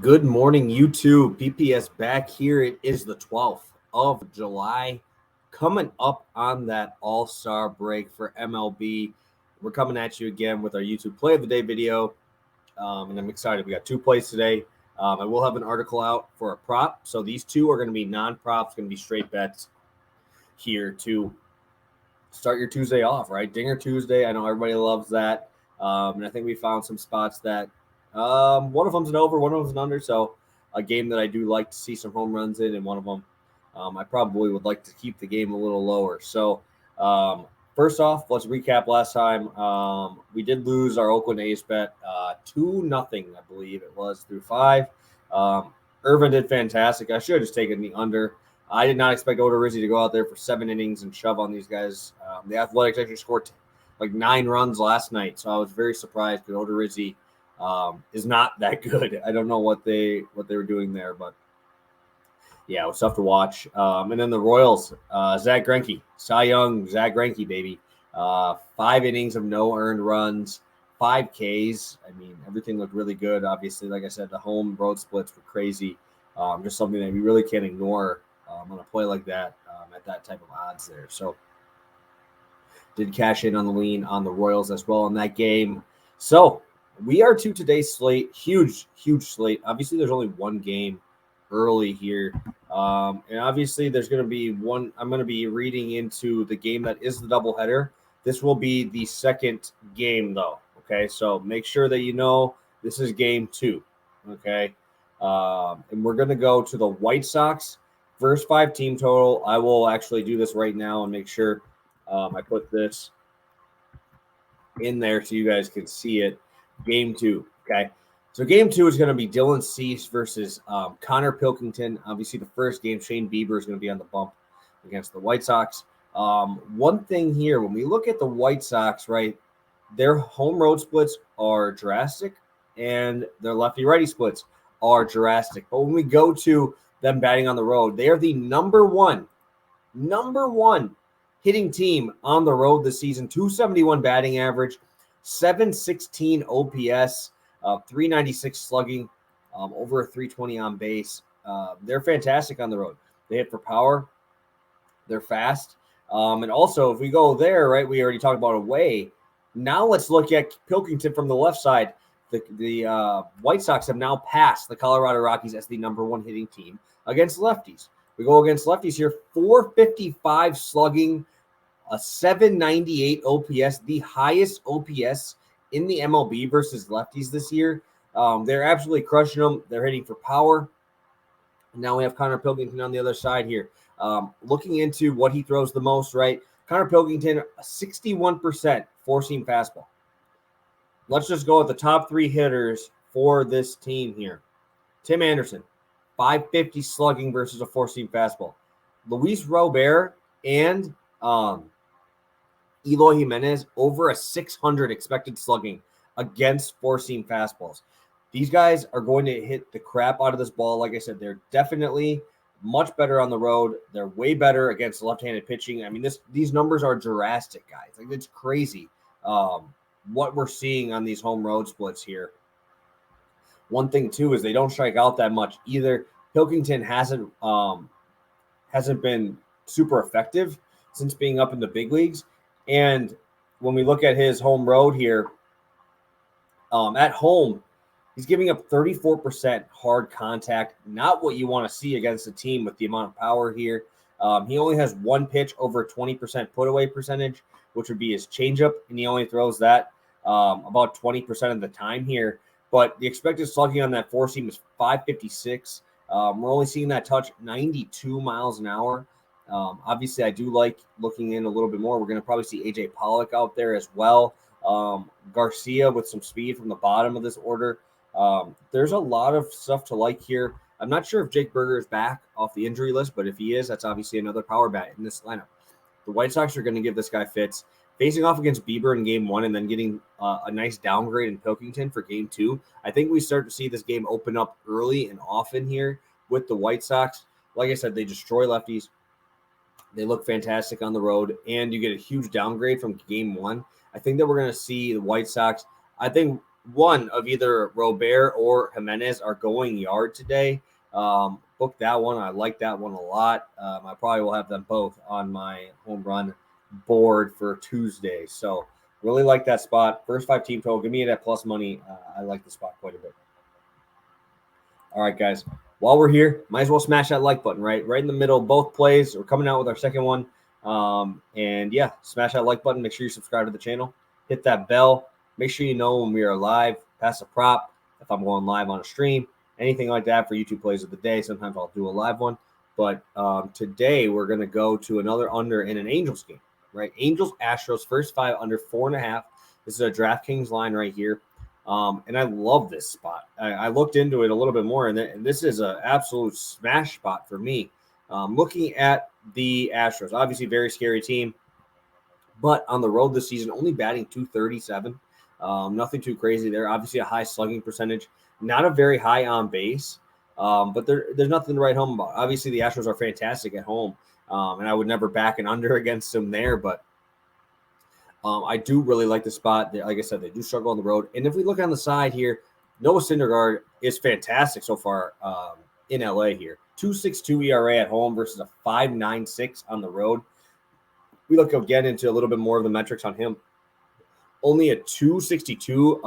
Good morning, YouTube. PPS back here. It is the 12th of July. Coming up on that all-star break for MLB. We're coming at you again with our YouTube Play of the Day video. And I'm excited. We got two plays today. I will have an article out for a prop. So these two are going to be non-props, going to be straight bets here to start your Tuesday off, right? Dinger Tuesday. I know everybody loves that. And I think we found some spots that one of them's an over, one of them's an under. So a game that I do like to see some home runs in, and one of them I probably would like to keep the game a little lower. So first off, let's recap last time. We did lose our Oakland A's bet 2-0, I believe it was, through 5. Irvin did fantastic. I should have just taken the under. I did not expect Odorizzi to go out there for 7 innings and shove on these guys. The Athletics actually scored like 9 runs last night, so I was very surprised because Odorizzi is not that good. I don't know what they were doing there, but yeah, it was tough to watch. And then the Royals, Zach Greinke, Cy Young, Zach Greinke, baby. 5 innings of no earned runs, 5 Ks. I mean, everything looked really good. Obviously, like I said, the home road splits were crazy. Just something that we really can't ignore on a play like that at that type of odds there. So did cash in on the lean on the Royals as well in that game. So we are to today's slate. Huge slate. Obviously, there's only one game early here. And obviously, there's going to be one. I'm going to be reading into the game that is the doubleheader. This will be the second game, though. Okay, so make sure that you know this is game 2. Okay, and we're going to go to the White Sox first 5 team total. I will actually do this right now and make sure I put this in there so you guys can see it. Game 2. Okay, so game 2 is going to be Dylan Cease versus Connor Pilkington. Obviously, the first game, Shane Bieber is going to be on the bump against the White Sox. One thing here, when we look at the White Sox, right, their home road splits are drastic and their lefty-righty splits are drastic. But when we go to them batting on the road, they are the number one hitting team on the road this season. 271 batting average, 716 OPS, 396 slugging, over a 320 on base. They're fantastic on the road. They hit for power. They're fast. And also, if we go there, right, we already talked about away. Now let's look at Pilkington from the left side. The White Sox have now passed the Colorado Rockies as the number 1 hitting team against lefties. We go against lefties here, 455 slugging, a 798 OPS, the highest OPS in the MLB versus lefties this year. They're absolutely crushing them. They're hitting for power. Now we have Connor Pilkington on the other side here. Looking into what he throws the most, right? Connor Pilkington, 61% four-seam fastball. Let's just go with the top 3 hitters for this team here. Tim Anderson, 550 slugging versus a four-seam fastball. Luis Robert and Eloy Jimenez, over a 600 expected slugging against four-seam fastballs. These guys are going to hit the crap out of this ball. Like I said, they're definitely much better on the road. They're way better against left-handed pitching. I mean, these numbers are drastic, guys. Like, it's crazy what we're seeing on these home road splits here. One thing, too, is they don't strike out that much either. Pilkington hasn't been super effective since being up in the big leagues. And when we look at his home road here, at home, he's giving up 34% hard contact, not what you want to see against a team with the amount of power here. He only has 1 pitch over 20% put-away percentage, which would be his changeup, and he only throws that about 20% of the time here. But the expected slugging on that four-seam is 556. We're only seeing that touch 92 miles an hour. Obviously, I do like looking in a little bit more. We're going to probably see A.J. Pollock out there as well. Garcia with some speed from the bottom of this order. There's a lot of stuff to like here. I'm not sure if Jake Berger is back off the injury list, but if he is, that's obviously another power bat in this lineup. The White Sox are going to give this guy fits. Facing off against Bieber in game 1 and then getting a nice downgrade in Pilkington for game 2, I think we start to see this game open up early and often here with the White Sox. Like I said, they destroy lefties. They look fantastic on the road, and you get a huge downgrade from game 1. I think that we're going to see the White Sox. I think one of either Robert or Jimenez are going yard today. Book that one. I like that one a lot. I probably will have them both on my home run board for Tuesday. So really like that spot. First 5 team total. Give me that plus money. I like the spot quite a bit. All right, guys. While we're here, might as well smash that like button, right? Right in the middle of both plays. We're coming out with our second one. And yeah, smash that like button. Make sure you subscribe to the channel. Hit that bell. Make sure you know when we are live. Pass a prop if I'm going live on a stream. Anything like that for YouTube plays of the day. Sometimes I'll do a live one. But today we're going to go to another under in an Angels game, right? Angels, Astros, first 5 under 4.5. This is a DraftKings line right here. And I love this spot. I looked into it a little bit more, and this is an absolute smash spot for me. Looking at the Astros, obviously very scary team, but on the road this season, only batting .237. Nothing too crazy there. Obviously a high slugging percentage, not a very high on base, but there's nothing to write home about. Obviously the Astros are fantastic at home, and I would never back an under against them there, but I do really like the spot. Like I said, they do struggle on the road. And if we look on the side here, Noah Syndergaard is fantastic so far in LA here. 2.62 ERA at home versus a 5.96 on the road. We look again into a little bit more of the metrics on him. Only a 2.62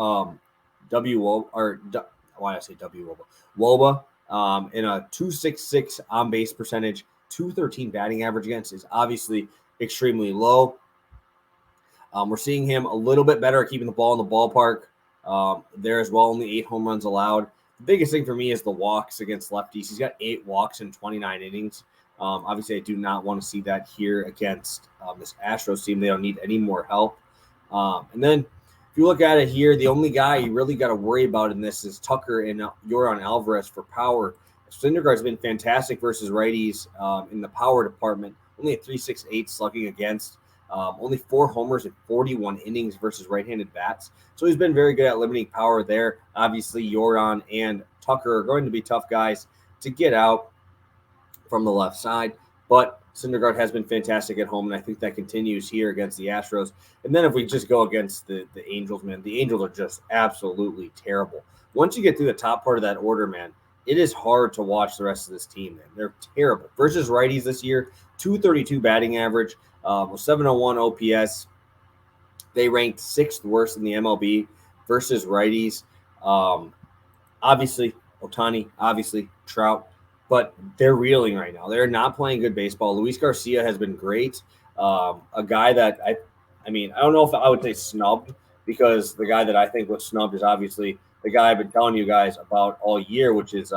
WOBA and a 2.66 on base percentage. 2.13 batting average against is obviously extremely low. We're seeing him a little bit better at keeping the ball in the ballpark there as well. Only 8 home runs allowed. The biggest thing for me is the walks against lefties. He's got 8 walks in 29 innings. Obviously, I do not want to see that here against this Astros team. They don't need any more help. And then if you look at it here, the only guy you really got to worry about in this is Tucker and Yordan Alvarez for power. Syndergaard's been fantastic versus righties in the power department. Only a 3.68 slugging against. Only 4 homers in 41 innings versus right-handed bats. So he's been very good at limiting power there. Obviously, Yordan and Tucker are going to be tough guys to get out from the left side. But Syndergaard has been fantastic at home, and I think that continues here against the Astros. And then if we just go against the Angels, man, the Angels are just absolutely terrible. Once you get through the top part of that order, man, it is hard to watch the rest of this team, man. They're terrible. Versus righties this year, 232 batting average. 701 OPS. They ranked 6th worst in the MLB versus righties. Obviously, Ohtani, obviously, Trout, but they're reeling right now. They're not playing good baseball. Luis Garcia has been great. A guy that I don't know if I would say snubbed, because the guy that I think was snubbed is obviously the guy I've been telling you guys about all year, which is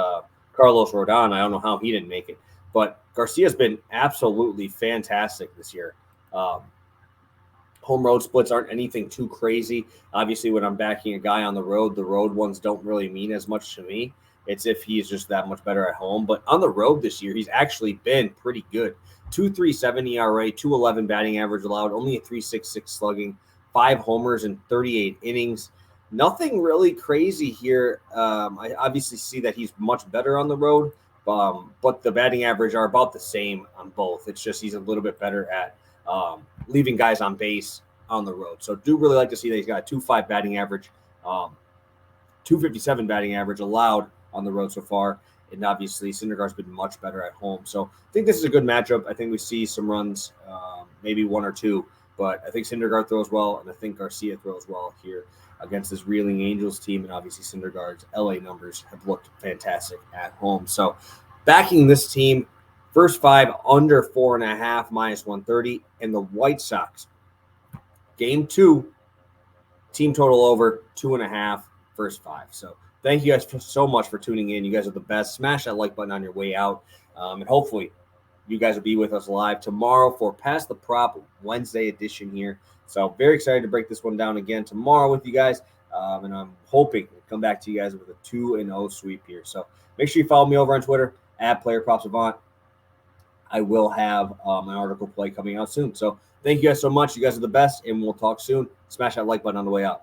Carlos Rodon. I don't know how he didn't make it, but Garcia's been absolutely fantastic this year. Home road splits aren't anything too crazy. Obviously, when I'm backing a guy on the road ones don't really mean as much to me. It's if he's just that much better at home. But on the road this year, he's actually been pretty good. 2.37 ERA, 2.11 batting average allowed, only a 3.66 slugging, 5 homers in 38 innings. Nothing really crazy here. I obviously see that he's much better on the road. But the batting average are about the same on both. It's just he's a little bit better at leaving guys on base on the road. So do really like to see that he's got a 2.5 batting average, 2.57 batting average allowed on the road so far. And obviously Syndergaard's been much better at home. So I think this is a good matchup. I think we see some runs, maybe 1 or 2. But I think Syndergaard throws well, and I think Garcia throws well here against this reeling Angels team. And obviously Syndergaard's LA numbers have looked fantastic at home. So backing this team, first 5 under 4.5, -130. And the White Sox, game 2, team total over 2.5, first 5. So thank you guys so much for tuning in. You guys are the best. Smash that like button on your way out. And hopefully you guys will be with us live tomorrow for Pass the Prop Wednesday edition here. So very excited to break this one down again tomorrow with you guys. And I'm hoping to come back to you guys with a 2-0 sweep here. So make sure you follow me over on Twitter @PlayerPropSavant. I will have my article play coming out soon. So thank you guys so much. You guys are the best, and we'll talk soon. Smash that like button on the way out.